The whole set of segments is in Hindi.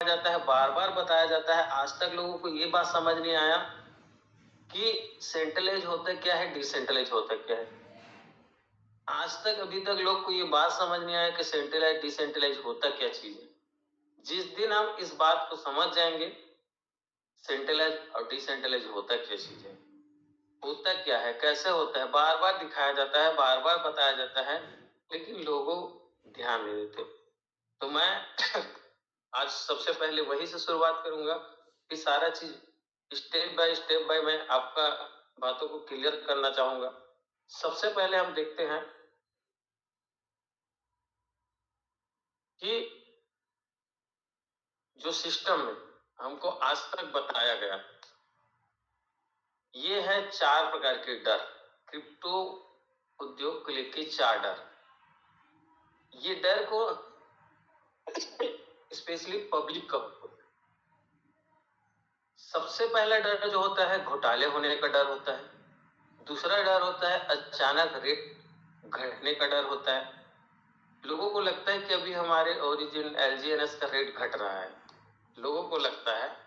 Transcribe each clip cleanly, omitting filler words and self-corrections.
जाता है, बार बार बताया जाता है, आज तक लोगों को ये बात समझ नहीं आया कि सेंट्रलाइज होता क्या है, डिसेंट्रलाइज होता क्या है। आज तक अभी तक लोग को ये बात समझ नहीं आया कि सेंट्रलाइज डिसेंट्रलाइज होता क्या चीज है। जिस दिन हम इस बात को समझ जाएंगे सेंट्रलाइज और डिसेंट्रलाइज होता क्या चीज है, होता क्या है, कैसे होता है, बार बार दिखाया जाता है, बार बार बताया जाता है, लेकिन लोगों ध्यान नहीं देते। तो मैं आज सबसे पहले वही से शुरुआत करूंगा कि सारा चीज स्टेप बाय मैं आपका बातों को क्लियर करना चाहूंगा। सबसे पहले हम देखते हैं कि जो सिस्टम में हमको आज तक बताया गया, ये है 4 प्रकार के डर। क्रिप्टो उद्योग को लेके 4 डर। ये डर को स्पेशली पब्लिक का होता है। सबसे पहला डर जो होता है घोटाले होने का डर होता है। दूसरा डर होता है अचानक रेट घटने का डर होता है। लोगों को लगता है कि अभी हमारे ओरिजिन एलजीएनएस का रेट घट रहा है, लोगों को लगता है,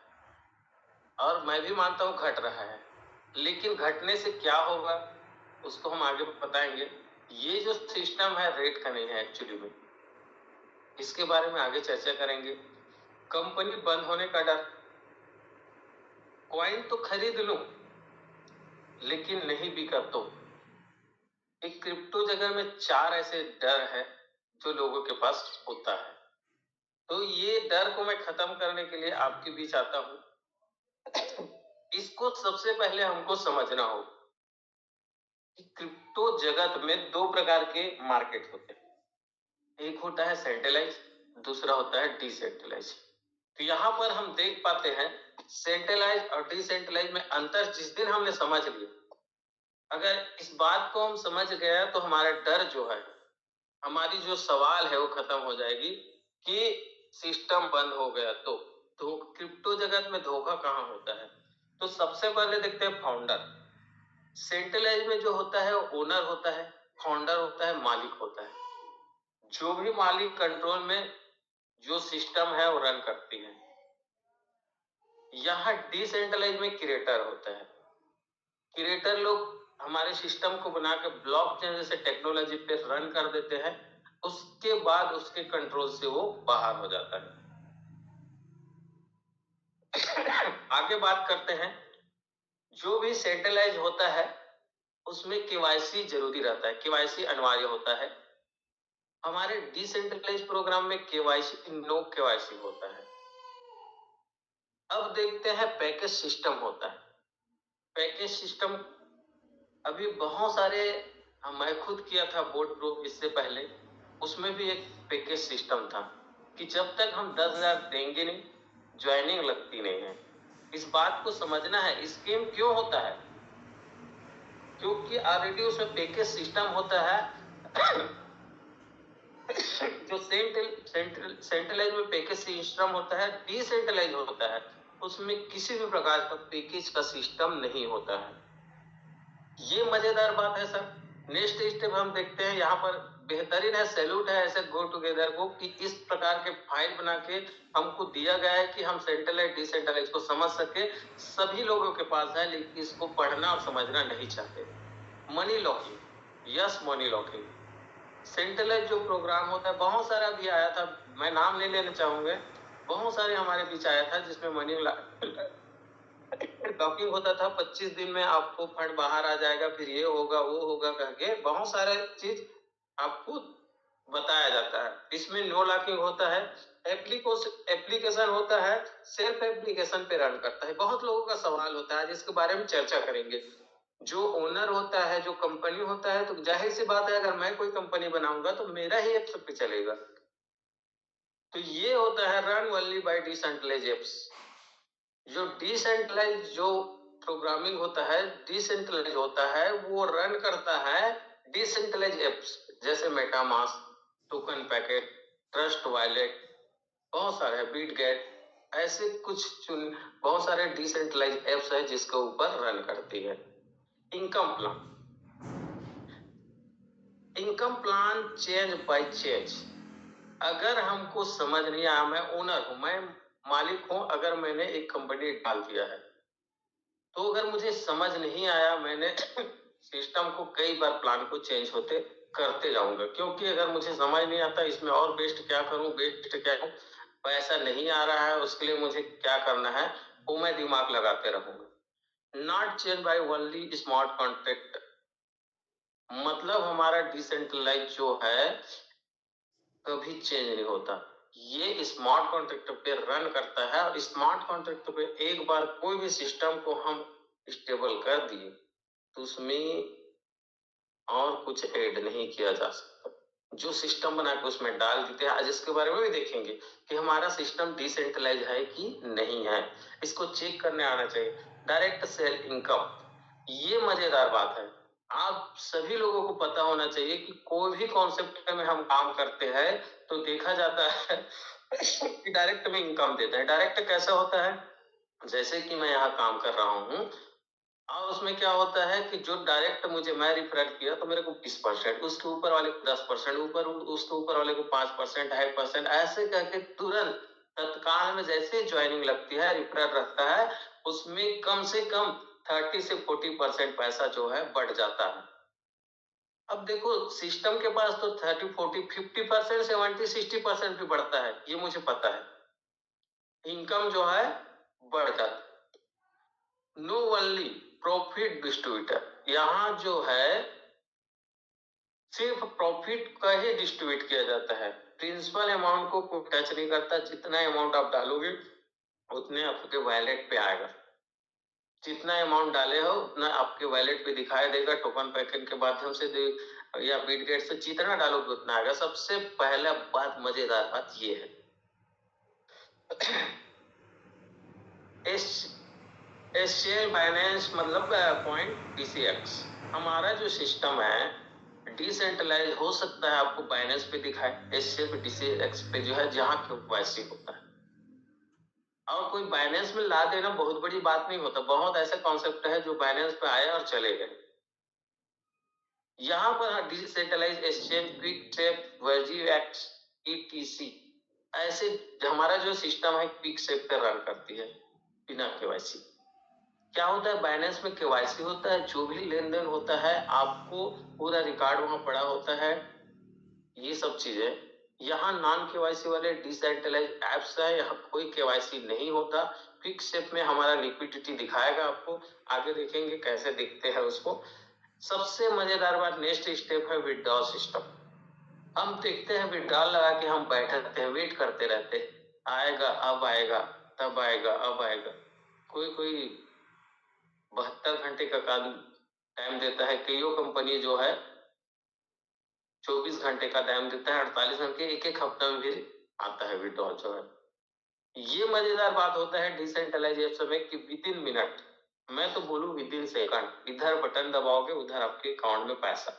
और मैं भी मानता हूं घट रहा है, लेकिन घटने से क्या होगा उसको हम आगे बताएंगे। ये जो सिस्टम है रेट का नहीं है एक्चुअली में, इसके बारे में आगे चर्चा करेंगे। कंपनी बंद होने का डर, कॉइन तो खरीद लूं लेकिन नहीं बिका तो। एक क्रिप्टो जगह में 4 ऐसे डर है जो लोगों के पास होता है। तो ये डर को मैं खत्म करने के लिए आपके बीच आता हूं। इसको सबसे पहले हमको समझना होगा कि क्रिप्टो जगत में 2 प्रकार के मार्केट होते हैं। एक होता है सेंट्रलाइज, दूसरा होता है डिसेंट्रलाइज। तो यहाँ पर हम देख पाते हैं सेंट्रलाइज और डिसेंट्रलाइज में अंतर जिस दिन हमने समझ लिया, अगर इस बात को हम समझ गया तो हमारा डर जो है, हमारी जो सवाल है वो खत्म हो जाएगी कि सिस्टम बंद हो गया तो क्रिप्टो जगत में धोखा कहाँ होता है। तो सबसे पहले देखते हैं फाउंडर। सेंट्रलाइज में जो होता है वो ओनर होता है, फाउंडर होता है, मालिक होता है। जो भी मालिक कंट्रोल में जो सिस्टम है वो रन करती है। यहाँ डिसेंट्रलाइज में क्रिएटर होता है। क्रिएटर लोग हमारे सिस्टम को बनाकर ब्लॉकचेन जैसे टेक्नोलॉजी पे रन कर देते हैं, उसके बाद उसके कंट्रोल से वो बाहर हो जाता है। आगे बात करते हैं, जो भी सेंट्रलाइज होता है उसमें केवाईसी जरूरी रहता है, केवाईसी अनिवार्य होता है। हमारे डिसेंट्रलाइज प्रोग्राम में केवाईसी नो केवाईसी होता है। अब देखते हैं पैकेज सिस्टम होता है। पैकेज सिस्टम अभी बहुत सारे, मैं खुद किया था बोर्ड प्रूफ इससे पहले, उसमें भी एक पैकेज सिस्टम था कि जब तक हम 10,000 देंगे नहीं ज्वाइनिंग लगती नहीं है। इस बात को समझना है स्कीम क्यों होता है, क्योंकि ऑलरेडी उसमें पैकेज सिस्टम होता है। जो सेंट्रलाइज में पैकेज सिस्टम होता है, डिसेंट्रलाइज होता है उसमें किसी भी प्रकार का पैकेज का सिस्टम नहीं होता है। ये मजेदार बात है सर। नेक्स्ट स्टेप हम देखते हैं, यहाँ पर बेहतरीन है, सैल्यूट है ऐसे गो टुगेदर को कि इस प्रकार के फाइल बना के हमको दिया गया है कि हम सेंट्रलाइज डिसेंट्रलाइज को समझ सके। सभी लोगों के पास है लेकिन इसको पढ़ना और समझना नहीं चाहते। Money locking, yes money locking. Centralize जो प्रोग्राम होता है बहुत सारा भी आया था, मैं नाम नहीं लेना चाहूंगा, बहुत सारे हमारे बीच आया था जिसमें मनी लॉकिंग होता था। 25 दिन में आपको फंड बाहर आ जाएगा, फिर ये होगा वो होगा करके बहुत सारे चीज आपको बताया जाता है। इसमें नो लॉकिंग होता है, एप्लीकेशन होता है, सेल्फ एप्लीकेशन पे रन करता है। बहुत लोगों का सवाल होता है जिसके बारे में चर्चा करेंगे। जो ओनर होता है, जो कंपनी होता है, तो जाहिर सी बात है अगर मैं कोई कंपनी बनाऊंगा तो मेरा ही ऐप सब पे चलेगा। तो ये होता है run only by decentralize apps. जो डिसेंट्रलाइज जो प्रोग्रामिंग होता है, डिसेंट्रलाइज होता है, वो रन करता है डिसेंट्रलाइज एप्स जैसे MetaMask, token packet, Trust Wallet, बहुत सारे बिटगेट, ऐसे बहुत सारे डिसेंट्रलाइज एप्स है जिसके ऊपर रन करती है। Income plan, income plan change by change. अगर हमको समझ नहीं आया, मैं ओनर हूं, मैं मालिक हूँ, अगर मैंने एक कंपनी डाल दिया है, तो अगर मुझे समझ नहीं आया, मैंने सिस्टम को कई बार प्लान को चेंज होते करते जाऊंगा, क्योंकि अगर मुझे समझ नहीं आता इसमें और बेस्ट क्या करूं, बेस्ट क्या करूं, पैसा नहीं आ रहा है, उसके लिए मुझे क्या करना है, वो मैं दिमाग लगाते रहूंगा। Not change by only smart contract, मतलब हमारा डिसेंट्रलाइज जो है कभी चेंज नहीं होता, ये स्मार्ट कॉन्ट्रैक्ट पे रन करता है। और स्मार्ट कॉन्ट्रैक्ट पे एक बार कोई भी सिस्टम को हम स्टेबल कर दिए तो उसमें और कुछ ऐड नहीं किया जा सकता। जो सिस्टम बना के उसमें डाल देते हैं, आज इसके बारे में भी देखेंगे कि हमारा सिस्टम डिसेंट्रलाइज है कि नहीं है, इसको चेक करने आना चाहिए। डायरेक्ट सेल इनकम, ये मजेदार बात है। आप सभी लोगों को पता होना चाहिए कि कोई भी कॉन्सेप्ट में हम काम करते हैं तो देखा जाता है कि डायरेक्ट में इनकम देते हैं। डायरेक्ट कैसा होता है, जैसे कि मैं यहाँ काम कर रहा हूँ और उसमें क्या होता है कि जो डायरेक्ट मुझे मैं रिफर किया तो मेरे को 20%, उसके ऊपर वाले को 10%, ऊपर उसके ऊपर वाले को 5%, 2.5%, ऐसे करके तुरंत तत्काल में जैसे ज्वाइनिंग लगती है, रिफर रखता है, उसमें कम से कम 30 से 40% पैसा जो है बढ़ जाता है। अब देखो सिस्टम के पास तो 30, 40, 50%, 70, 60% भी बढ़ता है, ये मुझे पता है। इनकम जो है बढ़ जाता है। नो ओनली प्रॉफिट डिस्ट्रीब्यूटर, यहाँ जो है सिर्फ प्रॉफिट का ही डिस्ट्रीब्यूट किया जाता है, प्रिंसिपल अमाउंट को कोई टच नहीं करता। जितना अमाउंट आप डालोगे उतने आपके वैलेट पे आएगा, जितना अमाउंट डाले हो उतना आपके वैलेट पे दिखाई देगा, टोकन पैकेट के माध्यम से या बिटगेट से जितना डालोगे उतना आएगा। सबसे पहला बात, मजेदार बात ये है एससीएल बाइनेंस मतलब पॉइंट डीसीएक्स, हमारा जो सिस्टम है डिसेंट्रलाइज हो सकता है, आपको बाइनेंस पे दिखाए, एससीएल पे डीसीएक्स पे जो है जहां केवाईसी होता है। और कोई बाइनेंस में ला देना बहुत बड़ी बात नहीं होता, बहुत ऐसे कॉन्सेप्ट है जो बाइनेंस पे आए और चले गए। यहाँ पर डिसेंट्रलाइज एक्सचेंज, क्विक सेप, वर्जीएक्स, ईटीसी, ऐसे हमारा जो सिस्टम है क्विक सेप पे रन करती है बिना केवाईसी। क्या होता है, बाइनेंस में केवाईसी होता है, जो भी लेन देन होता है आपको पूरा रिकॉर्ड वहां पड़ा होता है, ये सब चीजें। यहाँ नॉन केवाईसी वाले डिसेंट्रलाइज एप्स है, यहाँ कोई केवाईसी नहीं होता। क्विक सेप में हमारा लिक्विडिटी दिखाएगा आपको, आगे देखेंगे कैसे दिखते हैं उसको। सबसे मजेदार बात, नेक्स्ट स्टेप है विड्रॉल सिस्टम। हम देखते हैं विड्रॉल लगा के हम बैठे रहते हैं, वेट करते रहते हैं, आएगा अब आएगा, तब आएगा अब आएगा। कोई 72 घंटे का टाइम देता है, कई कंपनी जो है 24 घंटे का टाइम देता है, 48 घंटे, एक हफ्ता में भी आता है विड्रॉल जो है। ये मजेदार बात होता है डिसेंट्रलाइजेशन में कि विद इन मिनट, मैं तो बोलूं विद इन सेकंड, इधर बटन दबाओगे उधर आपके अकाउंट में पैसा।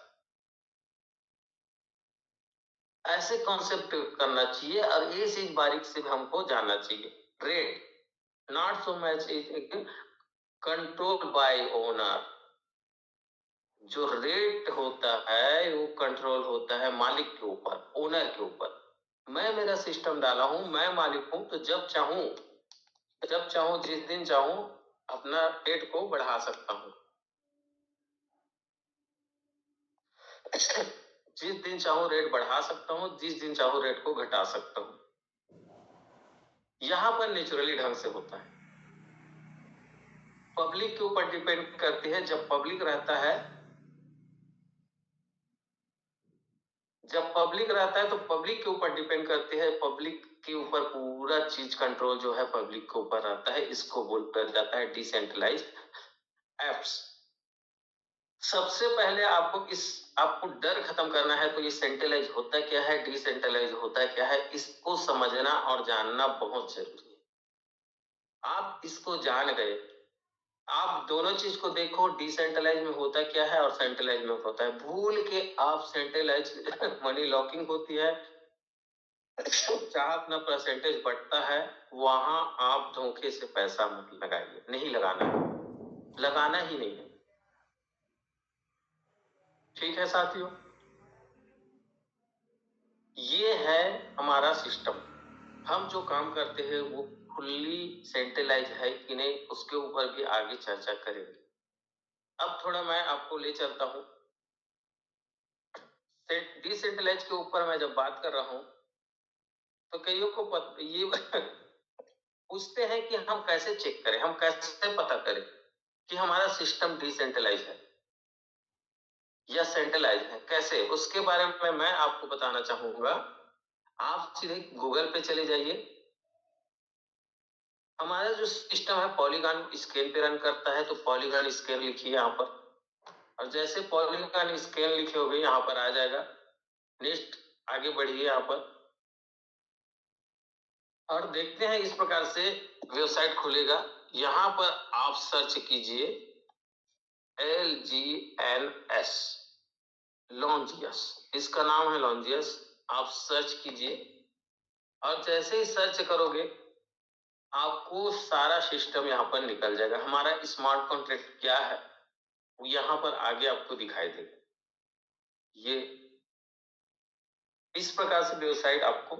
ऐसे कॉन्सेप्ट करना चाहिए और ये चीज बारीक से हमको जानना चाहिए। Rate not so much is control by owner, जो रेट होता है वो कंट्रोल होता है मालिक के ऊपर, ओनर के ऊपर। मैं मेरा सिस्टम डाला हूं, मैं मालिक हूं, तो जब चाहूं जिस दिन चाहूं अपना रेट को बढ़ा सकता हूं जिस दिन चाहूं रेट बढ़ा सकता हूं, जिस दिन चाहूं रेट को घटा सकता हूं। यहां पर नेचुरली ढंग से होता है, पब्लिक के ऊपर डिपेंड करती है। जब पब्लिक रहता है तो पब्लिक के ऊपर डिपेंड करती है, पब्लिक के ऊपर पूरा चीज कंट्रोल जो है पब्लिक के ऊपर रहता है, इसको बोला जाता है डिसेंट्रलाइज्ड एप्स। सबसे पहले आपको डर खत्म करना है, तो ये सेंट्रलाइज होता क्या है, डिसेंट्रलाइज होता क्या है, इसको समझना और जानना बहुत जरूरी है। आप इसको जान गए, आप दोनों चीज को देखो, डिसेंट्रलाइज में होता क्या है और सेंट्रलाइज में होता है। भूल के आप सेंट्रलाइज मनी लॉकिंग होती है, जहां अपना परसेंटेज बढ़ता है वहां आप धोखे से पैसा मत लगाइए, नहीं लगाना है, लगाना ही नहीं है। ठीक है साथियों, ये है हमारा सिस्टम। हम जो काम करते हैं वो फुल्ली सेंट्रलाइज है कि नहीं, उसके ऊपर भी आगे चर्चा करेंगे। अब थोड़ा मैं आपको ले चलता हूँ डिसेंट्रलाइज के ऊपर। मैं जब बात कर रहा हूँ तो कईयों को ये पूछते हैं कि हम कैसे चेक करें, हम कैसे पता करें कि हमारा सिस्टम डिसेंट्रलाइज है या सेंट्रलाइज है, कैसे, उसके बारे में मैं आपको बताना चाहूंगा। आप सीधे गूगल पे चले जाइए। हमारा जो सिस्टम है पॉलीगॉन स्केल पे रन करता है, तो पॉलीगॉन स्केल लिखिए यहाँ पर, और जैसे पॉलीगॉन स्केल लिखे होगे यहाँ पर आ जाएगा। नेक्स्ट आगे बढ़िए यहाँ पर और देखते हैं इस प्रकार से वेबसाइट खुलेगा। यहाँ पर आप सर्च कीजिए LGNS, लॉन्जियस, इसका नाम है लॉन्जियस। आप सर्च कीजिए और जैसे ही सर्च करोगे आपको सारा सिस्टम यहाँ पर निकल जाएगा। हमारा स्मार्ट कॉन्ट्रैक्ट क्या है वो यहाँ पर आगे आपको दिखाई देगा। ये इस प्रकार से वेबसाइट आपको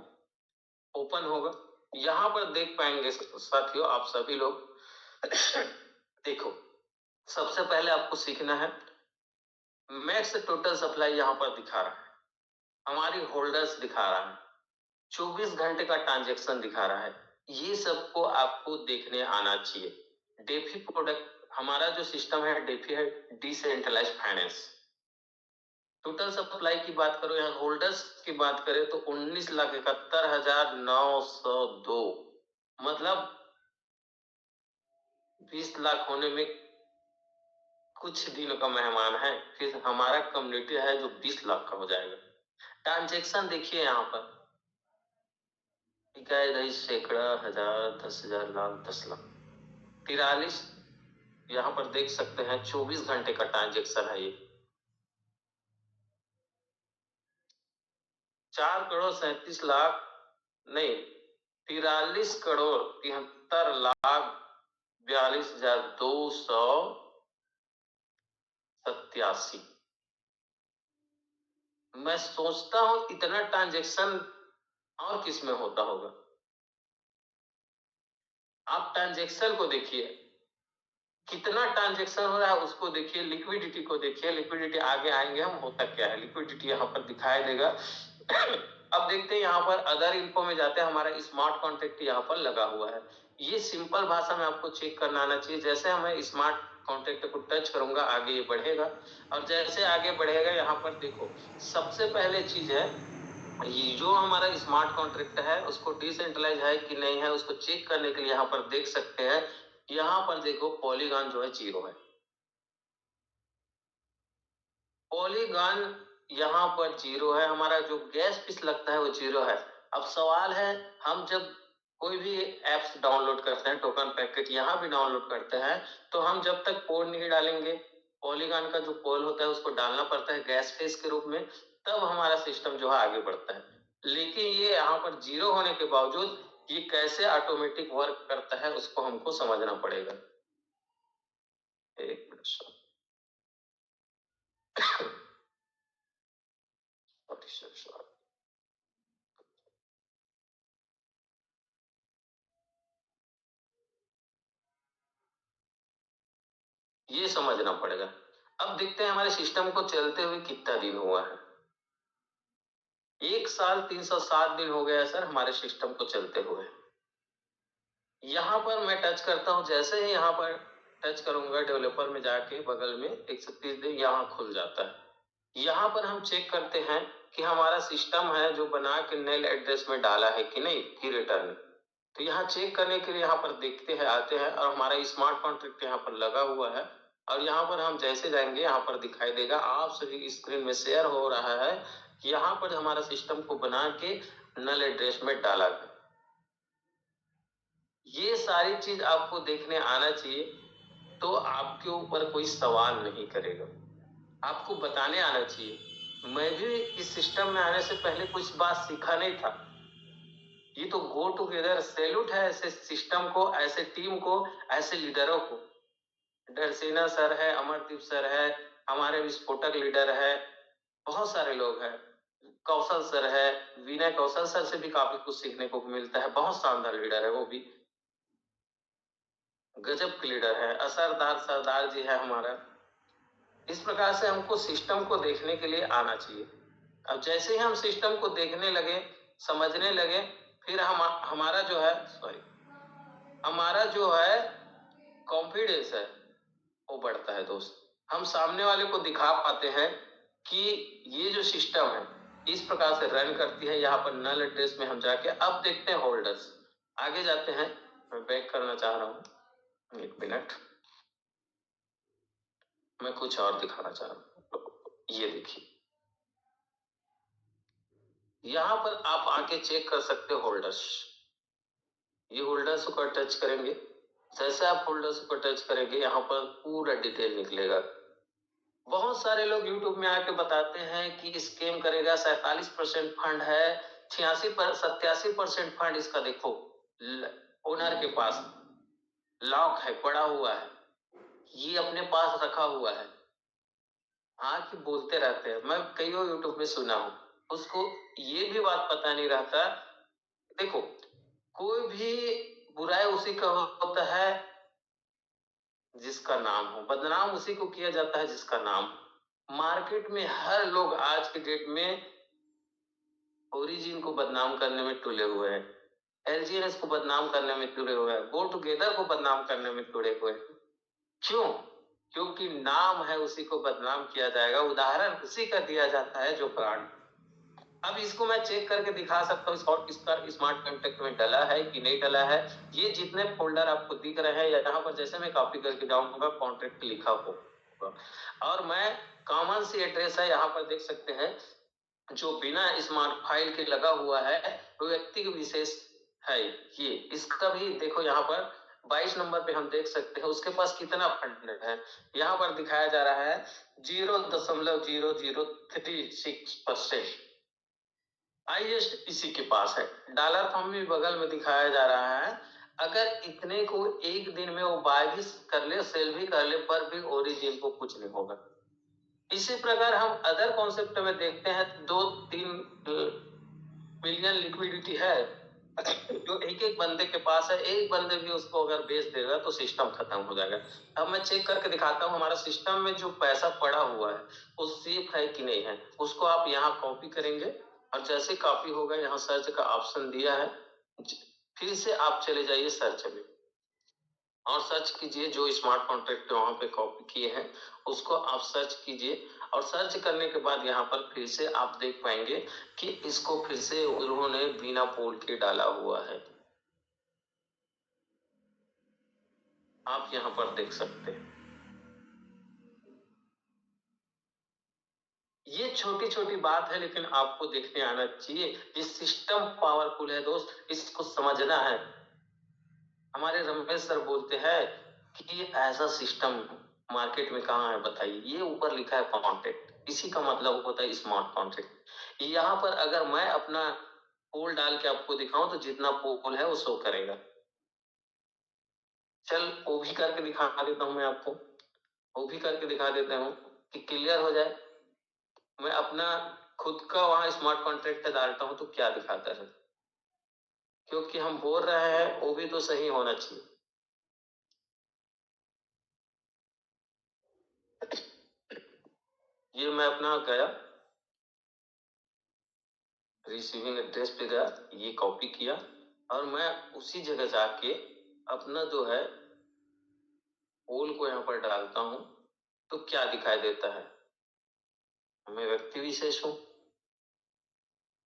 ओपन होगा। यहाँ पर देख पाएंगे साथियों आप सभी लोग। देखो, सबसे पहले आपको सीखना है मैक्स टोटल सप्लाई यहाँ पर दिखा रहा है, हमारी होल्डर्स दिखा रहा है, 24 घंटे का ट्रांजैक्शन दिखा रहा है। ये सबको आपको देखने आना चाहिए। डेफी प्रोडक्ट, हमारा जो सिस्टम है डेफी है, डिसेंट्रलाइज्ड फाइनेंस। टोटल सप्लाई की बात करो, यहाँ होल्डर्स की बात करें तो 19,71,902, मतलब 20 लाख होने में कुछ दिन का मेहमान है, फिर हमारा कम्युनिटी है जो 20 लाख का हो जाएगा। ट्रांजेक्शन देखिए यहाँ पर, इकाई, सैकड़ा, हजार, 10,000, लाख, 10 लाख, 43 यहाँ पर देख सकते हैं। 24 घंटे का ट्रांजेक्शन है ये। 4,37,00,000 नहीं, 43,73,42,287। मैं सोचता हूं इतना ट्रांजेक्शन और किस में होता होगा। आप ट्रांजेक्शन को देखिए, कितना ट्रांजेक्शन हो रहा है उसको देखिए, लिक्विडिटी को देखिए। लिक्विडिटी आगे आएंगे हम, होता क्या है लिक्विडिटी यहाँ पर दिखाई देगा। अब देखते हैं यहाँ पर अदर इन्फो में जाते हैं, हमारा स्मार्ट कॉन्ट्रैक्ट यहाँ पर लगा हुआ है। ये सिंपल भाषा में आपको चेक करना आना चाहिए। जैसे मैं स्मार्ट कॉन्ट्रैक्ट को टच करूंगा आगे ये बढ़ेगा, और जैसे आगे बढ़ेगा यहाँ पर देखो, सबसे पहले चीज है ये जो हमारा स्मार्ट कॉन्ट्रैक्ट है उसको डिसेंट्रलाइज है कि नहीं है उसको चेक करने के लिए यहाँ पर देख सकते हैं। यहाँ पर देखो पॉलीगॉन जो है 0 है, पॉलीगॉन यहाँ पर 0 है। हमारा जो गैस फीस लगता है वो 0 है। अब सवाल है, हम जब कोई भी एप्स डाउनलोड करते हैं, टोकन पैकेट यहाँ भी डाउनलोड करते हैं, तो हम जब तक कोड नहीं डालेंगे, पॉलीगॉन का जो कोड होता है उसको डालना पड़ता है गैस फीस के रूप में, तब हमारा सिस्टम जो है आगे बढ़ता है। लेकिन ये यहाँ पर 0 होने के बावजूद ये कैसे ऑटोमेटिक वर्क करता है उसको हमको समझना पड़ेगा। एक मिनट, ये समझना पड़ेगा। अब देखते हैं हमारे सिस्टम को चलते हुए कितना दिन हुआ है। 1 साल 307 दिन हो गया सर हमारे सिस्टम को चलते हुए। यहाँ पर मैं टच करता हूँ, जैसे ही यहाँ पर टच करूंगा डेवलपर में जाके बगल में 130 दिन यहाँ खुल जाता है। यहाँ पर हम चेक करते हैं कि हमारा सिस्टम है जो बना के नेल एड्रेस में डाला है कि नहीं, फिर रिटर्न। तो यहाँ चेक करने के लिए यहाँ पर देखते हैं, आते हैं, और हमारा स्मार्ट कॉन्ट्रैक्ट यहाँ पर लगा हुआ है। और यहाँ पर हम जैसे जाएंगे यहाँ पर दिखाई देगा, आप सभी स्क्रीन में शेयर हो रहा है कि यहाँ पर हमारा सिस्टम को बना के नल एड्रेस में डाला गया। ये सारी चीज आपको देखने आना चाहिए, तो आपके ऊपर कोई सवाल नहीं करेगा, आपको बताने आना चाहिए। मैं भी इस सिस्टम में आने से पहले कुछ बात सीखा नहीं था। ये तो गो टुगेदर, सैल्यूट है ऐसे सिस्टम को, ऐसे टीम को, ऐसे लीडरों को। डरसेना सर है, अमरदीप सर है, हमारे विस्फोटक लीडर है, बहुत सारे लोग हैं, कौशल सर है, विनय कौशल सर से भी काफी कुछ सीखने को मिलता है, बहुत शानदार लीडर है वो भी। गजब के लीडर है, असरदार सरदार जी है हमारा। इस प्रकार से हमको सिस्टम को देखने के लिए आना चाहिए। अब जैसे ही हम सिस्टम को देखने लगे, समझने लगे, फिर हमारा जो है हमारा जो है कॉन्फिडेंस है वो बढ़ता है दोस्त। हम सामने वाले को दिखा पाते हैं कि ये जो सिस्टम है इस प्रकार से रन करती है। यहाँ पर नल एड्रेस में हम जाके अब देखते हैं होल्डर्स। आगे जाते हैं, मैं बैक करना चाह रहा हूँ, 1 मिनट, मैं कुछ और दिखाना चाह रहा हूँ। ये देखिए, यहाँ पर आप आके चेक कर सकते हो होल्डर्स। ये होल्डर्स को टच करेंगे, जैसे आप होल्डर्स को टच करेंगे यहाँ पर पूरा डिटेल निकलेगा। बहुत सारे लोग YouTube में आके बताते हैं कि स्कैम करेगा, 47% फंड है, 87% फंड इसका देखो ओनर के पास लॉक है, पड़ा हुआ है, ये अपने पास रखा हुआ है। आके बोलते रहते हैं, मैं कई YouTube में सुना हूं, उसको ये भी बात पता नहीं रहता। देखो, कोई भी बुराई उसी का होता है जिसका नाम हो, बदनाम उसी को किया जाता है जिसका नाम। मार्केट में हर लोग आज के डेट में ओरिजिन को बदनाम करने में तुले हुए हैं, एलजीएनएस को बदनाम करने में तुले हुए हैं, गो टुगेदर को बदनाम करने में तुले हुए हैं। क्यों? क्योंकि नाम है, उसी को बदनाम किया जाएगा, उदाहरण उसी का दिया जाता है जो ब्रांड। अब इसको मैं चेक करके दिखा सकता हूँ और इसका स्मार्ट कॉन्ट्रैक्ट में डला है कि नहीं डला है। ये जितने फोल्डर आपको दिख रहे हैं यहाँ पर, जैसे मैं कॉपी करके जाऊंगा, कॉन्ट्रैक्ट लिखा होगा और मैं कॉमन सी एड्रेस है यहाँ पर देख सकते हैं, जो बिना स्मार्ट फाइल के लगा हुआ है, वो व्यक्ति विशेष है। ये इसका भी देखो, यहाँ पर 22 नंबर पे हम देख सकते हैं उसके पास कितना फंड है। यहाँ पर दिखाया जा रहा है 0.0036%। हाईएस्ट इसी के पास है। डॉलर फॉर्म भी बगल में दिखाया जा रहा है। अगर इतने को एक दिन में वो बाय भी कर ले, सेल भी कर ले, पर भी ओरिजिन को कुछ नहीं होगा। इसी प्रकार हम अदर कॉन्सेप्ट में देखते हैं, 2-3 मिलियन लिक्विडिटी है जो एक बंदे के पास है, एक बंदे भी उसको अगर बेच देगा तो सिस्टम खत्म हो जाएगा। अब मैं चेक करके दिखाता हूँ हमारा सिस्टम में जो पैसा पड़ा हुआ है वो सेफ है कि नहीं है। उसको आप यहाँ कॉपी करेंगे और जैसे कॉपी होगा, यहाँ सर्च का ऑप्शन दिया है, फिर से आप चले जाइए सर्च में और सर्च कीजिए, जो स्मार्ट कॉन्ट्रैक्ट वहां पे कॉपी किए हैं उसको आप सर्च कीजिए। और सर्च करने के बाद यहाँ पर फिर से आप देख पाएंगे कि इसको फिर से उन्होंने बिना पोल के डाला हुआ है। आप यहाँ पर देख सकते हैं। ये छोटी छोटी बात है, लेकिन आपको देखने आना चाहिए। ये सिस्टम पावरफुल है दोस्त, इसको समझना है। हमारे रमेश सर बोलते हैं कि ऐसा सिस्टम मार्केट में कहाँ है बताइए। ये ऊपर लिखा है कॉन्ट्रैक्ट, इसी का मतलब होता है स्मार्ट कॉन्ट्रैक्ट। यहाँ पर अगर मैं अपना पोल डाल के आपको दिखाऊं तो जितना पोल है वो शो करेगा। चल वो भी करके दिखा देता हूं मैं आपको, वो भी करके दिखा देता हूं कि क्लियर हो जाए। मैं अपना खुद का वहां स्मार्ट कॉन्ट्रैक्ट डालता हूं तो क्या दिखाता है, क्योंकि हम बोल रहे हैं वो भी तो सही होना चाहिए। ये मैं अपना गया, रिसीविंग एड्रेस पे गया, ये कॉपी किया और मैं उसी जगह जाके अपना जो है पोल को यहाँ पर डालता हूं तो क्या दिखाई देता है। मैं व्यक्ति विशेष हूं,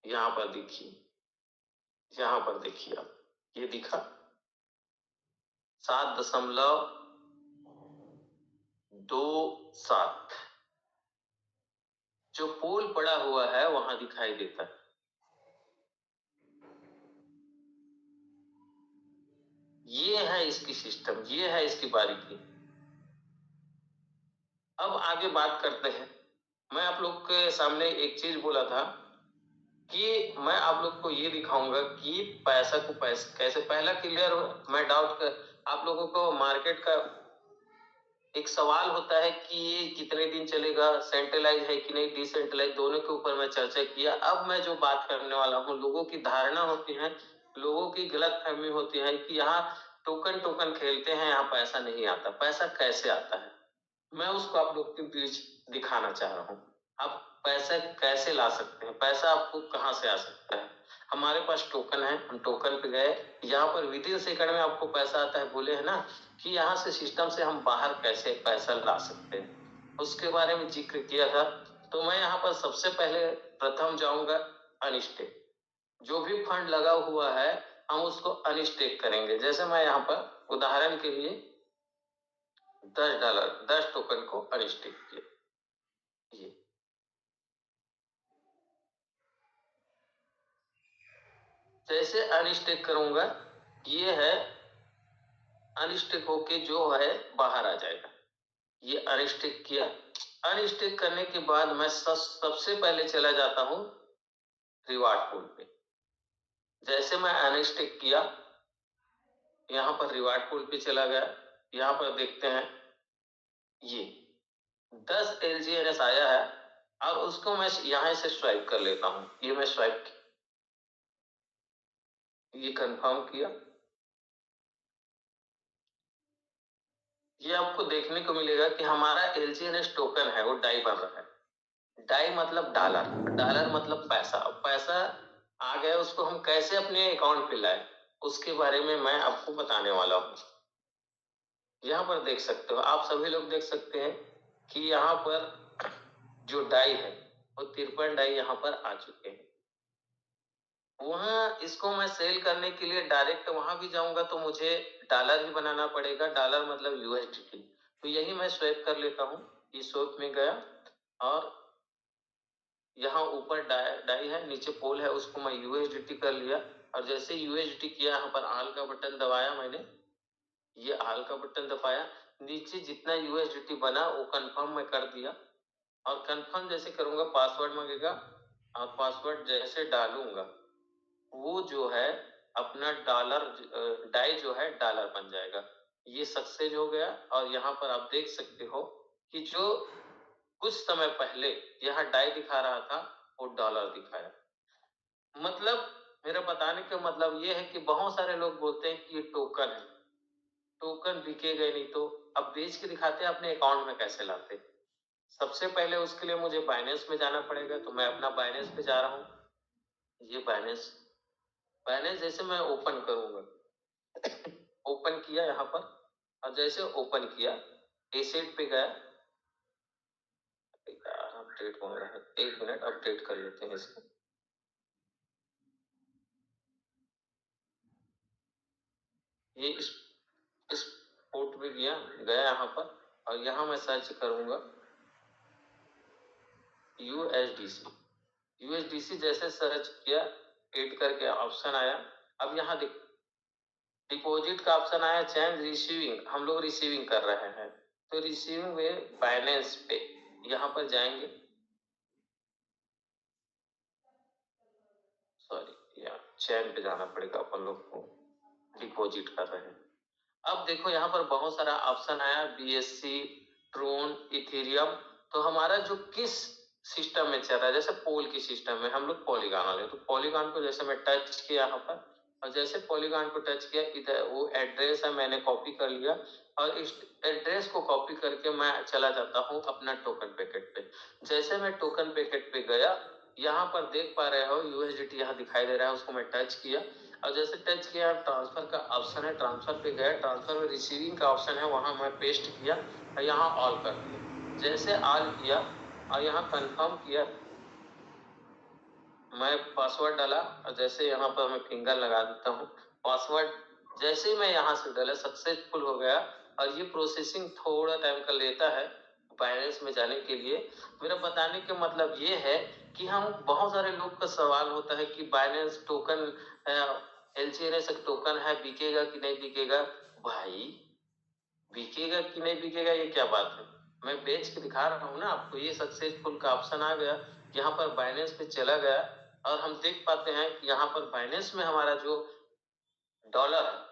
यहाँ पर देखिए, यहाँ पर देखिए आप, ये दिखा 7.27 जो पोल पड़ा हुआ है वहां दिखाई देता है। ये है इसकी सिस्टम, ये है इसकी बारीकी। अब आगे बात करते हैं। मैं आप लोग के सामने एक चीज बोला था कि मैं आप लोग को ये दिखाऊंगा कि पैसा को कैसे पहला क्लियर हो। मैं डाउट कर, आप लोगों को मार्केट का एक सवाल होता है कि ये कितने दिन चलेगा, सेंट्रलाइज है कि नहीं, डिसेंट्रलाइज, दोनों के ऊपर मैं चर्चा किया। अब मैं जो बात करने वाला हूँ, लोगों की धारणा होती है, लोगों की गलत फहमी होती है कि यहाँ टोकन टोकन खेलते हैं, यहाँ पैसा नहीं आता। पैसा कैसे आता है, मैं उसको आप लोग के बीच दिखाना चाह रहा हूँ। आप पैसा कैसे ला सकते हैं, पैसा आपको कहाँ से आ सकता है। हमारे पास टोकन है, हम टोकन पे गए, यहाँ पर विदिन सेकंड में आपको पैसा आता है। बोले है ना कि यहाँ से सिस्टम से हम बाहर कैसे पैसा ला सकते हैं, उसके बारे में जिक्र किया था। तो मैं यहाँ पर सबसे पहले प्रथम जाऊंगा अनस्टेक। जो भी फंड लगा हुआ है हम उसको अनस्टेक करेंगे। जैसे मैं यहाँ पर उदाहरण के लिए $10 10 टोकन को अनस्टेक किया। ये जैसे अनस्टेक करूंगा, ये है अनस्टेक होके जो है बाहर आ जाएगा। ये अनस्टेक किया। अनस्टेक करने के बाद मैं सबसे पहले चला जाता हूं रिवार्ड पूल पे। जैसे मैं अनस्टेक किया, यहाँ पर रिवार्ड पूल पे चला गया। यहाँ पर देखते हैं ये 10 LGNS आया है और उसको मैं यहाँ से स्वाइप कर लेता हूँ। ये मैं स्वाइप, ये कंफर्म किया। ये आपको देखने को मिलेगा कि हमारा LGNS टोकन है वो डाई बन रहा है। डाई मतलब डॉलर, डॉलर मतलब पैसा। अब पैसा आ गया, उसको हम कैसे अपने अकाउंट पे लाए उसके बारे में मैं आपको बताने वाला हूँ। यहाँ पर देख सकते हो, आप सभी लोग देख सकते हैं कि यहाँ पर जो डाई है वो 53 डाई यहाँ पर आ चुके हैं। वहां इसको मैं सेल करने के लिए डायरेक्ट वहां भी जाऊंगा तो मुझे डॉलर ही बनाना पड़ेगा। डॉलर मतलब USDT। तो यही मैं स्वैप कर लेता हूँ। ये स्वैप में गया और यहाँ ऊपर डाई है, नीचे पोल है, उसको मैं USDT कर लिया। और जैसे USDT किया, यहाँ पर आल का बटन दबाया मैंने, ये आल का बटन दबाया, नीचे जितना USDT बना वो कंफर्म मैं कर दिया। और कंफर्म जैसे करूंगा पासवर्ड मांगेगा और पासवर्ड जैसे डालूंगा वो जो है अपना डॉलर डाई जो है डॉलर बन जाएगा। ये सक्सेस हो गया। और यहाँ पर आप देख सकते हो कि जो कुछ समय पहले यहाँ डाई दिखा रहा था वो डॉलर दिखाया। मतलब मेरा बताने का मतलब ये है कि बहुत सारे लोग बोलते हैं कि ये टोकन है, टोकन बिकेगा नहीं, तो अब बेच के दिखाते हैं अपने अकाउंट में कैसे लाते। सबसे पहले उसके लिए मुझे बाइनेंस में जाना पड़ेगा, तो मैं अपना बाइनेंस पे जा रहा हूँ। ये बाइनेंस, बाइनेंस जैसे मैं ओपन करूंगा, ओपन किया यहाँ पर, और जैसे ओपन किया एसेट पे गया। अपडेट हो रहा है, 1 मिनट अपडेट कर लेते हैं इसको। ये इस पोर्ट पे गया यहाँ पर, और यहाँ मैं सर्च करूंगा USDC। USDC जैसे सर्च किया, एड करके ऑप्शन आया। अब यहाँ डिपॉजिट का ऑप्शन आया, चेंज रिसीविंग, हम लोग रिसीविंग कर रहे हैं तो रिसीविंग में बाइनेंस पे यहाँ पर जाएंगे। सॉरी, यहाँ चैन पे जाना पड़ेगा अपन लोग को, डिपॉजिट कर रहे हैं। अब देखो यहाँ पर बहुत सारा ऑप्शन आया, BSC, ट्रोन, इथेरियम। तो हमारा जो किस सिस्टम में चल रहा है, जैसे पोल की सिस्टम में हम लोग पॉलीगॉन वाले, तो पॉलीगॉन को जैसे मैं टच किया यहाँ पर, और जैसे पॉलीगॉन को टच किया, इधर वो एड्रेस है मैंने कॉपी कर लिया, और इस एड्रेस को कॉपी करके मैं चला जाता हूँ अपना टोकन पैकेट पे। जैसे मैं टोकन पैकेट पे गया, यहाँ पर देख पा रहे हो USDT यहाँ दिखाई दे रहा है, उसको मैं टच किया, और जैसे टच किया ट्रांसफर का ऑप्शन है, ट्रांसफर पे गया, ट्रांसफर में रिसीविंग का ऑप्शन है, वहां मैं पेस्ट किया और यहाँ ऑल कर दिया। जैसे ऑल किया और यहाँ कंफर्म किया, मैं पासवर्ड डाला, और जैसे यहाँ पर मैं फिंगर लगा देता हूँ पासवर्ड। जैसे ही मैं यहाँ से डाला सक्सेसफुल हो गया। और ये प्रोसेसिंग थोड़ा टाइम का लेता है बाइनेंस में जाने के लिए। मेरा बताने का मतलब ये है कि हम बहुत सारे लोग का सवाल होता है कि बाइनेंस टोकन LCNS टोकन है, बिकेगा कि नहीं बिकेगा। भाई बिकेगा कि नहीं बिकेगा ये क्या बात है, मैं बेच के दिखा रहा हूँ ना आपको। ये सक्सेसफुल का ऑप्शन आ गया, यहाँ पर बाइनेंस पे चला गया, और हम देख पाते हैं कि यहाँ पर बाइनेंस में हमारा जो डॉलर है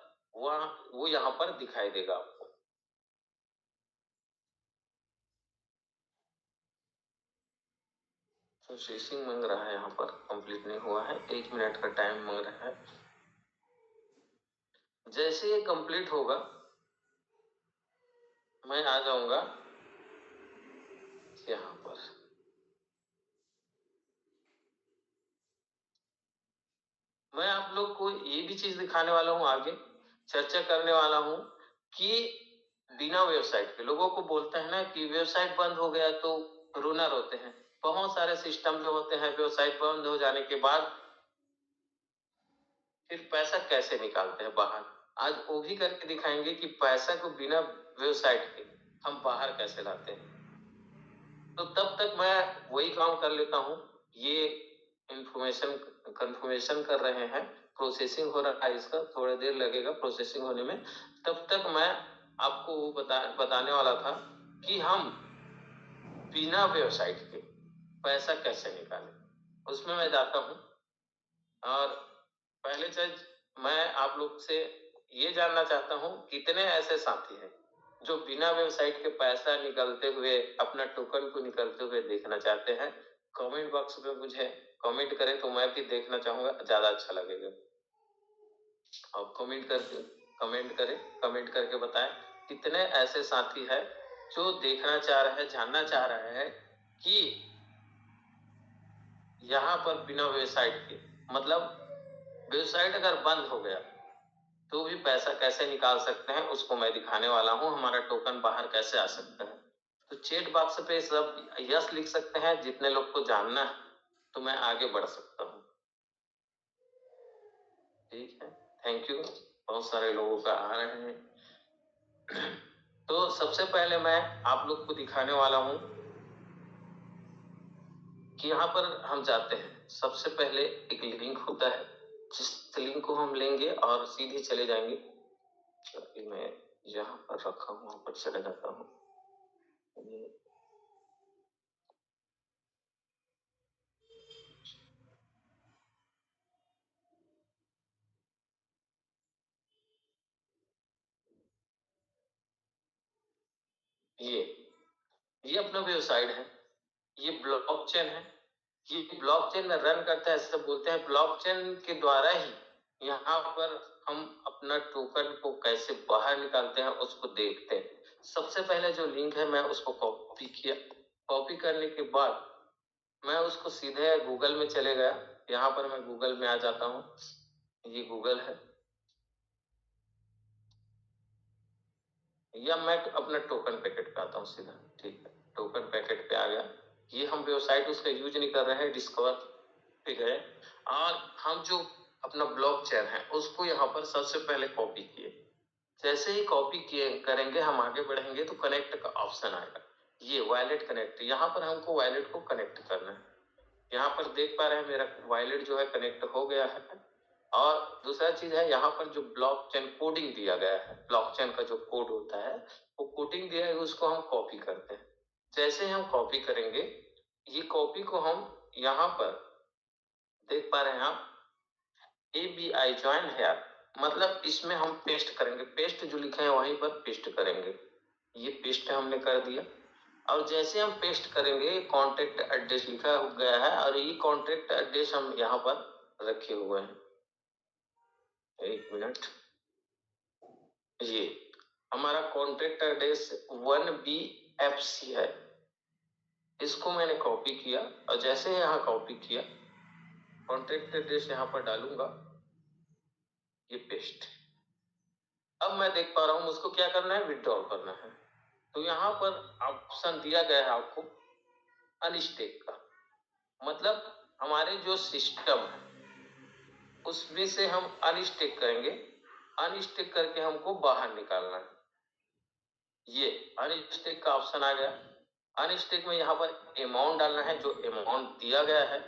वो यहाँ पर दिखाई देगा आपको। प्रोसेसिंग मांग रहा है, यहाँ पर कंप्लीट नहीं हुआ है, 1 मिनट का टाइम मांग रहा है। जैसे ये कंप्लीट होगा मैं आ जाऊंगा यहाँ पर। मैं आप लोग को ये भी चीज दिखाने वाला हूँ, आगे चर्चा करने वाला हूँ कि बिना वेबसाइट के लोगों को बोलते हैं ना कि वेबसाइट बंद हो गया तो रोना रोते हैं। बहुत सारे सिस्टम जो होते हैं वेबसाइट बंद हो जाने के बाद फिर पैसा कैसे निकालते हैं बाहर। आज वो भी करके दिखाएंगे कि पैसा को बिना वेबसाइट के हम बाहर कैसे लाते हैं। तो तब तक मैं वही काम कर लेता हूँ। ये इंफॉर्मेशन कंफर्मेशन कर रहे हैं, प्रोसेसिंग हो रहा है, इसका थोड़ा देर लगेगा प्रोसेसिंग होने में। तब तक मैं आपको वो बताने वाला था कि हम बिना वेबसाइट के पैसा कैसे निकालें। उसमें मैं जाता हूँ और पहले चीज मैं आप लोग से ये जानना चाहता हूँ कितने ऐसे साथी हैं जो बिना वेबसाइट के पैसा निकलते हुए, अपना टोकन को निकलते हुए देखना चाहते हैं। कमेंट बॉक्स में मुझे कमेंट करें तो मैं भी देखना चाहूंगा, ज्यादा अच्छा लगेगा। और कमेंट करके बताएं कितने ऐसे साथी हैं जो देखना चाह रहे हैं, जानना चाह रहे हैं कि यहाँ पर बिना वेबसाइट के, मतलब वेबसाइट अगर बंद हो गया तो भी पैसा कैसे निकाल सकते हैं, उसको मैं दिखाने वाला हूँ। हमारा टोकन बाहर कैसे आ सकता है। तो चैट बॉक्स पे सब यस लिख सकते हैं जितने लोग को जानना है, तो मैं आगे बढ़ सकता हूँ। ठीक है, थैंक यू। बहुत सारे लोगों का आ रहे हैं। तो सबसे पहले मैं आप लोग को दिखाने वाला हूँ कि यहाँ पर हम जाते हैं। सबसे पहले एक लिंक होता है, जिस लिंक को हम लेंगे और सीधे चले जाएंगे। चलिए मैं जहाँ पर रखा हूँ वहां पर चले जाता हूँ। ये अपना वेबसाइट है, ये ब्लॉकचेन है। ये ब्लॉकचेन में रन करता है, ऐसे बोलते हैं। ब्लॉकचेन के द्वारा ही यहाँ पर हम अपना टोकन को कैसे बाहर निकालते हैं उसको देखते हैं। सबसे पहले जो लिंक है मैं उसको कॉपी किया। कॉपी करने के बाद मैं उसको सीधे गूगल में चले गया। यहाँ पर मैं गूगल में आ जाता हूँ, ये गूगल है। या मैं अपना टोकन पैकेट पे आता हूँ सीधा। ठीक है, टोकन पैकेट पे आ गया। ये हम वेबसाइट उसका यूज नहीं कर रहे हैं, डिस्कवर पे गए और हम जो अपना ब्लॉकचेन है उसको यहाँ पर सबसे पहले कॉपी किए। जैसे ही कॉपी किए करेंगे हम आगे बढ़ेंगे तो कनेक्ट का ऑप्शन आएगा। ये वॉलेट कनेक्ट, यहाँ पर हमको वॉलेट को कनेक्ट करना है। यहाँ पर देख पा रहे हैं मेरा वॉलेट जो है कनेक्ट हो गया है। और दूसरा चीज है, यहाँ पर जो ब्लॉकचेन कोडिंग दिया गया है, ब्लॉकचेन का जो कोड होता है वो कोडिंग दिया है, उसको हम कॉपी करते हैं। जैसे हम कॉपी करेंगे, ये कॉपी को हम यहाँ पर देख पा रहे हैं आप, ABI ज्वाइन है, मतलब इसमें हम पेस्ट करेंगे। पेस्ट जो लिखे हैं वहीं पर पेस्ट करेंगे। ये पेस्ट हमने कर दिया। और जैसे हम पेस्ट करेंगे, कॉन्टेक्ट एड्रेस लिखा गया है और ये कॉन्टेक्ट एड्रेस हम यहाँ पर रखे हुए हैं। एक मिनट, ये हमारा कॉन्टेक्ट एड्रेस 1BFC है। इसको मैंने कॉपी किया और जैसे यहाँ कॉपी किया, कॉन्टेक्ट एड्रेस यहाँ पर डालूंगा, ये पेस्ट। अब मैं देख पा रहा हूँ उसको क्या करना है, विड्रॉल करना है। तो यहाँ पर ऑप्शन दिया गया है आपको अनस्टेक का, मतलब हमारे जो सिस्टम है उसमें से हम अनस्टेक करेंगे। अनस्टेक करके हमको बाहर निकालना है। ये अनस्टेक का ऑप्शन आ गया। अनस्टेक में यहाँ पर अमाउंट डालना है जो अमाउंट दिया गया है।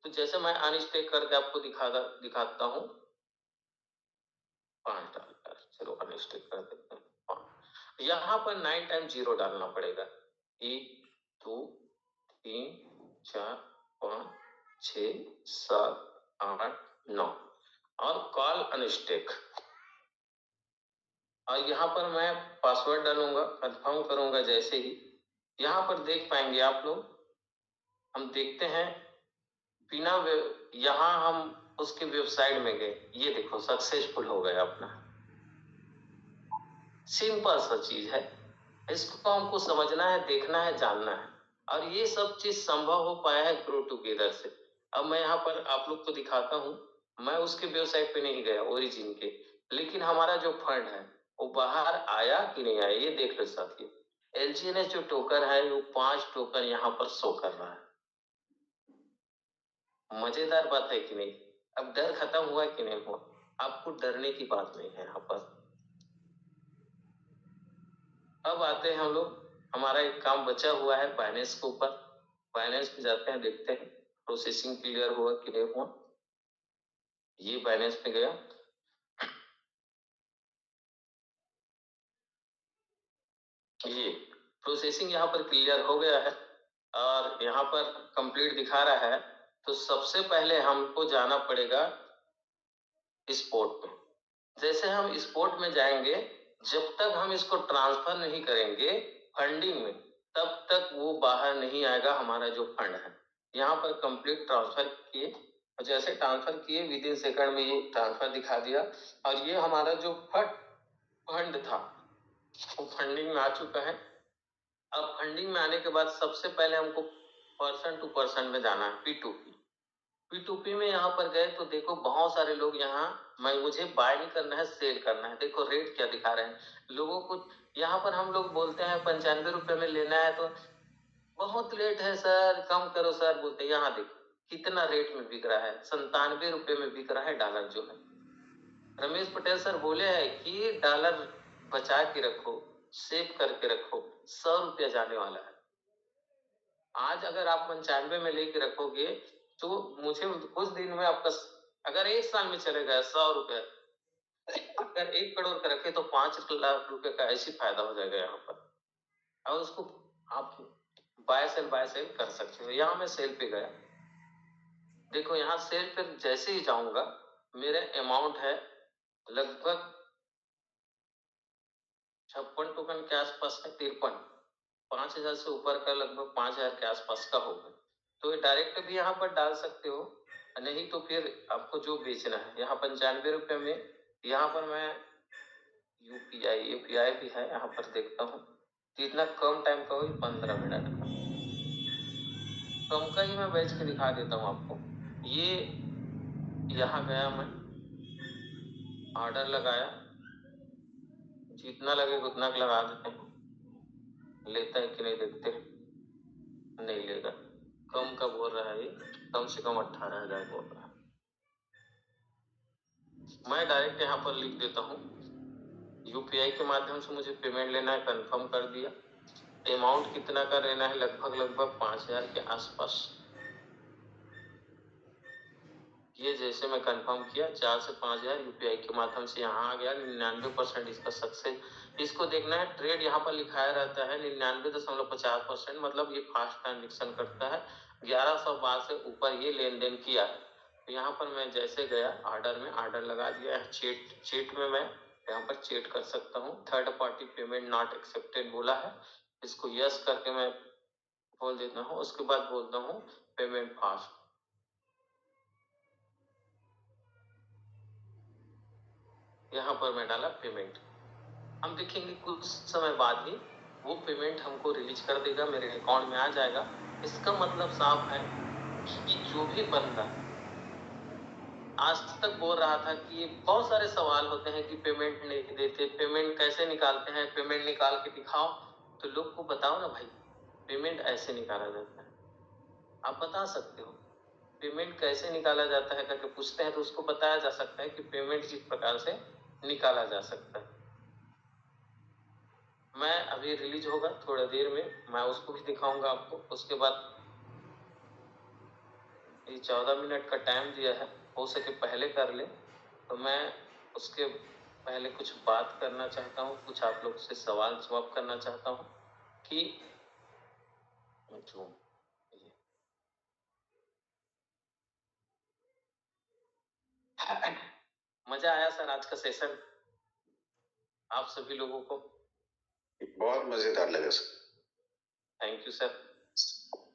तो जैसे मैं अनस्टेक करके आपको दिखाता हूँ, 5 डालकर, चलो अनस्टेक कर देते हैं 5। यहाँ पर 9 टाइम 0 डालना पड़ेगा। 1 2 3 4 5 6 7 8 9 और कॉल अनस्टेक। और यहाँ पर मैं पासवर्ड डालूंगा, कंफर्म करूंगा। जैसे ही यहाँ पर देख पाएंगे आप लोग, हम देखते हैं बिना यहाँ हम उसके वेबसाइट में गए, ये देखो सक्सेसफुल हो गया अपना। सिंपल सा चीज है, इसको हमको समझना है, देखना है, जानना है। और ये सब चीज संभव हो पाया है ग्रो टुगेदर से। अब मैं यहाँ पर आप लोग को दिखाता हूँ, मैं उसके वेबसाइट पे नहीं गया ओरिजिन के, लेकिन हमारा जो फंड है वो बाहर आया कि नहीं आया ये देख लो साथियों। LGNS जो टोकन है वो 5 टोकन यहाँ पर शो कर रहा है। मजेदार बात है कि नहीं? अब डर खत्म हुआ कि नहीं हुआ? आपको डरने की बात नहीं है यहाँ पर। अब आते हैं हम लोग, हमारा एक काम बचा हुआ है बाइनेंस के ऊपर। बाइनेंस पे जाते हैं, देखते हैं प्रोसेसिंग क्लियर हुआ कि नहीं हुआ। ये बाइनेंस पे गया, ये प्रोसेसिंग यहाँ पर क्लियर हो गया है और यहाँ पर कंप्लीट दिखा रहा है। तो सबसे पहले हमको जाना पड़ेगा स्पोर्ट में। जैसे हम स्पोर्ट में जाएंगे, जब तक हम इसको ट्रांसफर नहीं करेंगे फंडिंग में, तब तक वो बाहर नहीं आएगा हमारा जो फंड है। यहाँ पर कंप्लीट ट्रांसफर किए, और जैसे ट्रांसफर किए विद इन सेकंड में ये ट्रांसफर दिखा दिया, और ये हमारा जो फंड था वो फंडिंग में आ चुका है। अब फंडिंग में आने के बाद सबसे पहले हमको पर्सन टू पर्सन में जाना है, P2P में यहाँ पर गए तो देखो बहुत सारे लोग यहाँ, मुझे बाय नहीं करना है, सेल करना है। देखो रेट क्या दिखा रहे हैं लोगों को। यहाँ पर हम लोग बोलते हैं 95 रुपए में लेना है तो बहुत लेट है सर, कम करो सर बोलते हैं। यहाँ देखो कितना रेट में बिक रहा है, 97 रुपए में बिक रहा है डॉलर जो है। रमेश पटेल सर बोले हैं कि डॉलर बचा के रखो, सेव करके रखो, 100 रुपया जाने वाला है। आज अगर आप 95 में लेके रखोगे तो मुझे कुछ दिन में आपका, अगर 1 साल में चलेगा 100 रुपए, अगर 1 करोड़ का रखे तो 5 लाख रुपए का ऐसी फायदा हो जाएगा यहाँ पर। और उसको आप बाय सेल कर सकते हो। यहाँ मैं सेल पे गया, देखो यहाँ सेल पे जैसे ही जाऊंगा मेरे अमाउंट है लगभग 56 टोकन के आसपास है, 53, 5,000 से ऊपर का लगभग 5,000 के आसपास का होगा। तो डायरेक्ट भी यहाँ पर डाल सकते हो, नहीं तो फिर आपको जो बेचना है। यहाँ 95 रुपए में, यहाँ पर मैं यूपीआई भी है, यहाँ पर देखता हूँ कितना कम टाइम का हो, 15 मिनट का। कम का ही मैं बेच के दिखा देता हूँ आपको। ये यहाँ गया, मैं ऑर्डर लगाया, जितना लगे उतना लगा देते हैं, लेता है कि नहीं देखते हैं, नहीं लेगा। कम का बोल रहा है ये, कम से कम 18,000 बोल रहा है। मैं डायरेक्ट यहाँ पर लिख देता हूँ यूपीआई के माध्यम से मुझे पेमेंट लेना है, कंफर्म कर दिया। अमाउंट कितना का लेना है, लगभग 5,000 के आसपास। ये जैसे मैं कंफर्म किया 4 से 5,000 यूपीआई के माध्यम से यहाँ आ गया। 99% इसका सक्सेस। इसको देखना है, ट्रेड यहाँ पर लिखाया रहता है 99.50%, मतलब ये फास्ट ट्रांजेक्शन करता है। 1100 बार से ऊपर ये लेन देन किया है। तो यहाँ पर मैं जैसे गया ऑर्डर में, ऑर्डर लगा दिया है। चेट में मैं यहाँ पर चेट कर सकता हूँ। Third party payment not accepted बोला है, इसको यस करके मैं बोल देता हूँ। उसके बाद बोलता हूँ पेमेंट फास्ट। यहाँ पर मैं डाला पेमेंट। हम देखेंगे कुछ समय बाद ही वो पेमेंट हमको रिलीज कर देगा, मेरे अकाउंट में आ जाएगा। इसका मतलब साफ है कि जो भी बंदा आज तक बोल रहा था कि ये बहुत सारे सवाल होते हैं कि पेमेंट नहीं देते, पेमेंट कैसे निकालते हैं, पेमेंट निकाल के दिखाओ, तो लोग को बताओ ना भाई, पेमेंट ऐसे निकाला जाता है। आप बता सकते हो पेमेंट कैसे निकाला जाता है करके पूछते हैं तो उसको बताया जा सकता है कि पेमेंट किस प्रकार से निकाला जा सकता है। मैं अभी रिलीज होगा थोड़ा देर में, मैं उसको भी दिखाऊंगा आपको। उसके बाद ये 14 मिनट का टाइम दिया है, हो सके पहले कर ले। तो मैं उसके पहले कुछ बात करना चाहता हूँ, कुछ आप लोग से सवाल जवाब करना चाहता हूँ कि जो मजा आया सर आज का सेशन आप सभी लोगों को? बहुत मजेदार लगा सर। Thank you sir.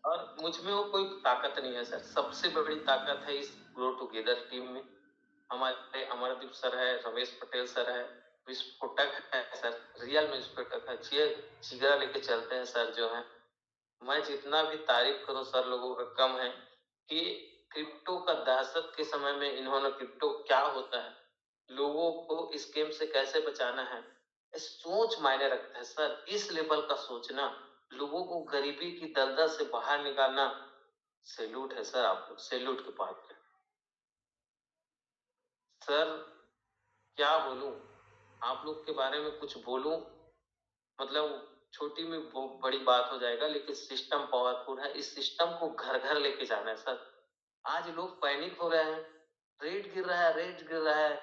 और मुझ में वो कोई ताकत नहीं है सर, सबसे बड़ी ताकत है इस ग्रो टुगेदर टीम में। हमारे अमरदीप सर है, रमेश पटेल सर है, विस्फोटक है सर, रियल में विस्फोटक है। जिगरा लेके चलते हैं सर जो है। मैं जितना भी तारीफ करूं सर लोगों का कम है कि क्रिप्टो का दहशत के समय में इन्होंने क्रिप्टो क्या होता है, लोगों को स्कैम से कैसे बचाना है, इस सोच मायने रखता है सर। इस लेवल का सोचना, लोगों को गरीबी की दलदल से बाहर निकालना, सैल्यूट है सर, आप लोग सैल्यूट के पात्र हैं। सर क्या बोलूं, आप लोग के बारे में कुछ बोलूं मतलब छोटी में बड़ी बात हो जाएगा, लेकिन सिस्टम पावरफुल है। इस सिस्टम को घर घर लेके जाना है सर। आज लोग पैनिक हो रहे हैं, रेट गिर रहा है, रेट गिर रहा है।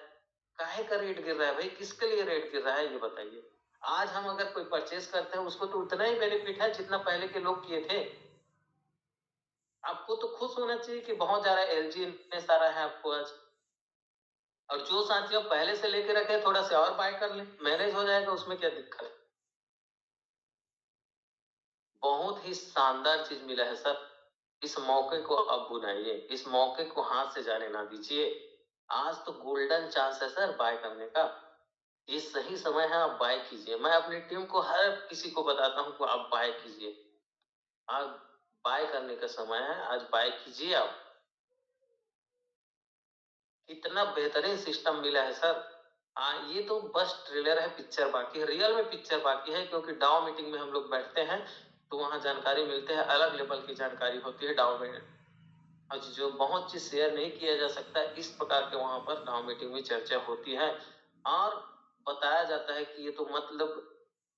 काहे का रेट गिर रहा है भाई, किसके लिए रेट गिर रहा है ये बताइए। आज हम अगर कोई परचेस करते हैं उसको तो उतना ही बेनिफिट है जितना पहले के लोग किए थे। आपको तो खुश होना चाहिए कि बहुत ज्यादा एलजी इतने सारा है आपको आज। और जो साथियों पहले से लेके रखे थोड़ा से और बाय कर ले, मैनेज हो जाएगा, उसमें क्या दिक्कत है। बहुत ही शानदार चीज मिला है सर। इस मौके को अब भुनाइए, इस मौके को हाथ से जाने ना दीजिए। आज तो गोल्डन चांस है सर बाय करने का। ये सही समय है, आप बाय कीजिए। मैं अपनी टीम को हर किसी को बताता हूँ कि आप बाय कीजिए। आज बाय करने का समय है, आज बाय कीजिए आप। इतना बेहतरीन सिस्टम मिला है सर। ये तो बस ट्रेलर है, पिक्चर बाकी है, रियल में पिक्चर बाकी है। क्योंकि डाउ मीटिंग में हम लोग बैठते हैं तो वहां जानकारी मिलते हैं, अलग लेवल की जानकारी होती है डाउ में, और जो बहुत चीज शेयर नहीं किया जा सकता, इस प्रकार के वहां पर डाउ मीटिंग में चर्चा होती है और बताया जाता है कि ये तो मतलब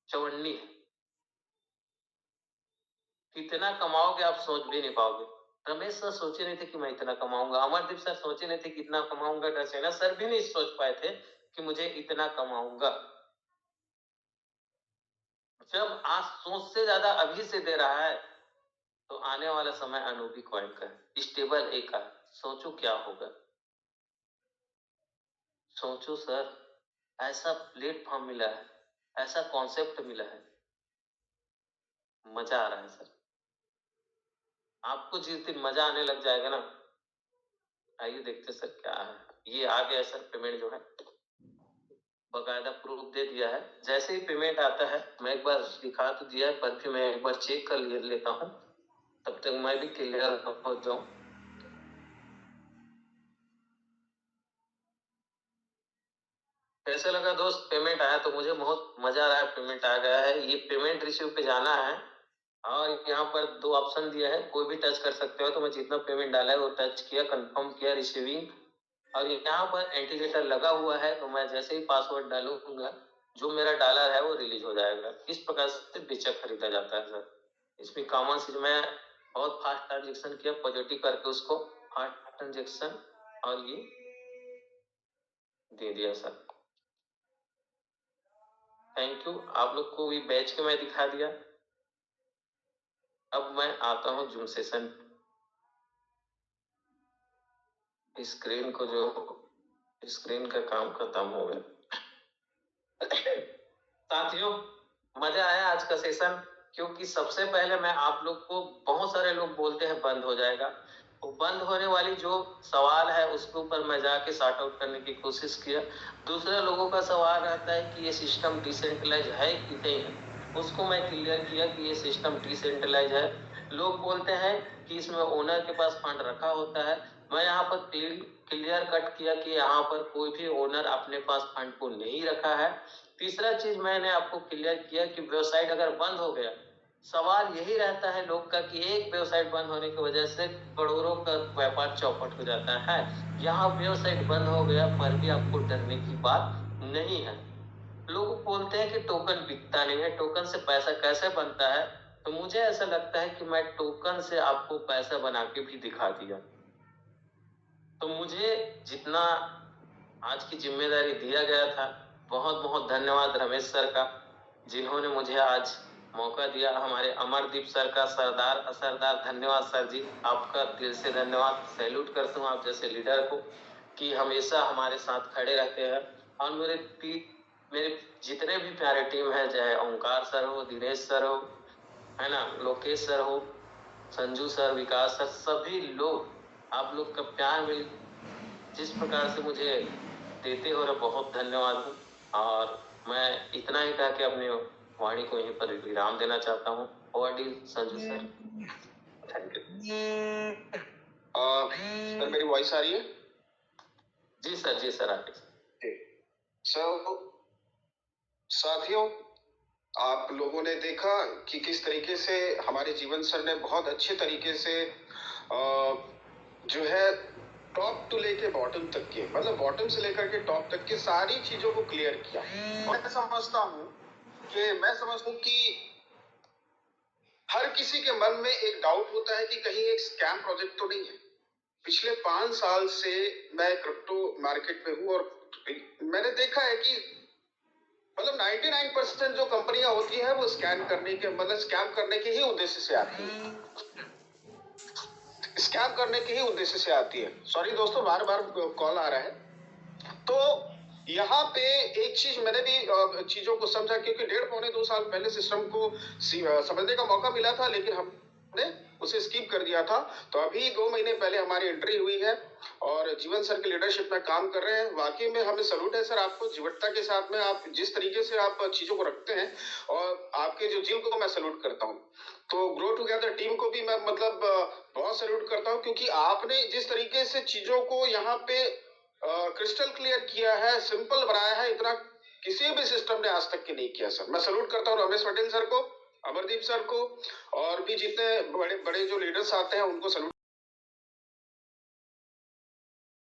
चवन्नी है, कितना कमाओगे आप सोच भी नहीं पाओगे। रमेश सर सोचे नहीं थे कि मैं इतना कमाऊंगा, अमरदीप सर सोचे नहीं थे कि इतना कमाऊंगा, डसेना सर भी नहीं सोच पाए थे कि मुझे इतना कमाऊंगा। जब आज सोच से ज्यादा अभी से दे रहा है तो आने वाला समय अनूपी कॉइन का है, स्टेबल ए का। सोचो क्या होगा, सोचो सर। ऐसा प्लेटफॉर्म मिला है, ऐसा कॉन्सेप्ट मिला है, मजा आ रहा है सर। आपको जिस दिन मजा आने लग जाएगा ना, आइए देखते सर क्या है। ये आ गया सर पेमेंट जो है, बकायदा प्रूफ दे दिया है। जैसे ही पेमेंट आता है, मैं एक बार दिखा तो दिया है पर फिर मैं एक बार चेक कर लेता हूँ, तब तक मैं भी क्लियर हो जाऊं। कैसे लगा दोस्त, पेमेंट आया तो मुझे बहुत मजा आ रहा है। पेमेंट आ गया है, ये पेमेंट रिसीव पे जाना है और यहाँ पर दो ऑप्शन दिया है, कोई भी टच कर सकते हो। तो मैं जितना पेमेंट डाला है वो टच किया, कंफर्म किया, रिसीविंग। और यहाँ पर इंडिकेटर लगा हुआ है, तो मैं जैसे ही पासवर्ड डालूंगा जो मेरा डॉलर है वो रिलीज हो जाएगा। इस प्रकार से बेचक खरीदा जाता है सर। इसमें कॉमन चीज में बहुत फास्ट ट्रांजेक्शन किया, पॉजिटिव करके उसको फास्ट ट्रांजेक्शन, और ये दे दिया सर। थैंक यू, आप लोग को भी बैच के मैं दिखा दिया। अब मैं आता हूँ जूम सेशन। स्क्रीन को जो स्क्रीन का काम खत्म हो गया। साथियों मजा आया आज का सेशन, क्योंकि सबसे पहले मैं आप लोग को, बहुत सारे लोग बोलते हैं बंद हो जाएगा, तो बंद होने वाली जो सवाल है उसके ऊपर मैं जाके सॉर्ट आउट करने की कोशिश किया। दूसरे लोगों का सवाल रहता है कि ये सिस्टम डिसेंट्रलाइज है कि नहीं है, उसको मैं क्लियर किया कि ये सिस्टम डिसेंट्रलाइज है। लोग बोलते हैं कि इसमें ओनर के पास फंड रखा होता है, मैं यहाँ पर क्लियर कट किया कि यहाँ पर कोई भी ओनर अपने पास फंड को नहीं रखा है। तीसरा चीज मैंने आपको क्लियर किया कि वेबसाइट अगर बंद हो गया, सवाल यही रहता है लोग का कि एक वेबसाइट बंद होने की वजह से करोड़ों का व्यापार चौपट हो जाता है। यहाँ वेबसाइट बंद हो गया पर भी आपको डरने की बात नहीं है। लोग बोलते हैं कि टोकन बिकता नहीं है, टोकन से पैसा कैसे बनता है, तो मुझे ऐसा लगता है कि मैं टोकन से आपको पैसा बना के भी दिखा दिया। तो मुझे जितना आज की जिम्मेदारी दिया गया था, बहुत बहुत धन्यवाद रमेश सर का, जिन्होंने मुझे आज मौका दिया। हमारे अमरदीप सर का सरदार असरदार धन्यवाद सर जी, आपका दिल से धन्यवाद। सैल्यूट करता हूँ आप जैसे लीडर को कि हमेशा हमारे साथ खड़े रहते हैं। और मेरे जितने भी प्यारे टीम है, चाहे ओंकार सर हो, दिनेश सर हो, है ना, लोकेश सर हो, संजू सर, विकास सर, सभी लोग, आप लोग का प्यार मिल जिस प्रकार से मुझे देते हो रहे, बहुत धन्यवाद हूँ। और मैं इतना ही कह के अपनी वाणी को यहीं पर विराम देना चाहता हूँ। Over to Sanju sir. Thank you. Sir मेरी वॉइस आ रही है? जी सर आगे। सो साथियों, आप लोगों ने देखा कि किस तरीके से हमारे जीवन सर ने बहुत अच्छे तरीके से जो है टॉप टू लेके बॉटम तक के, मतलब बॉटम से लेकर के टॉप तक के सारी चीजों को क्लियर किया। मैं समझता हूँ कि हर किसी के मन में एक डाउट होता है कि कहीं एक स्कैम प्रोजेक्ट तो नहीं है। पिछले 5 साल से मैं क्रिप्टो मार्केट में हूँ और मैंने देखा है कि मतलब 99% जो कंपनियां होती है वो स्कैम करने के ही उद्देश्य से आती है। स्कैम करने के ही उद्देश्य से आती है। सॉरी दोस्तों, बार बार कॉल आ रहा है। तो यहाँ पे एक चीज मैंने भी चीजों को समझा, क्योंकि 1.5-2 साल पहले सिस्टम को समझने का मौका मिला था, लेकिन हमने उसे स्किप कर दिया था। तो अभी 2 महीने पहले हमारी एंट्री हुई है और जीवन सर की लीडरशिप में काम कर रहे हैं। वाकई में हमें सलूट है सर आपको, जीवटता के साथ में आप जिस तरीके से आप चीजों को रखते हैं, और आपके जो जिम को मैं सलूट करता हूँ। तो ग्रो टुगेदर टीम को भी मैं मतलब बहुत सलूट करता हूँ, क्योंकि आपने जिस तरीके से चीजों को यहाँ पे क्रिस्टल क्लियर किया है, सिंपल बनाया है, इतना किसी भी सिस्टम ने आज तक के नहीं किया सर। मैं सलूट करता हूँ रमेश पटेल सर को, अमरदीप सर को, और भी जितने बड़े बड़े जो लीडर्स आते हैं उनको सलूट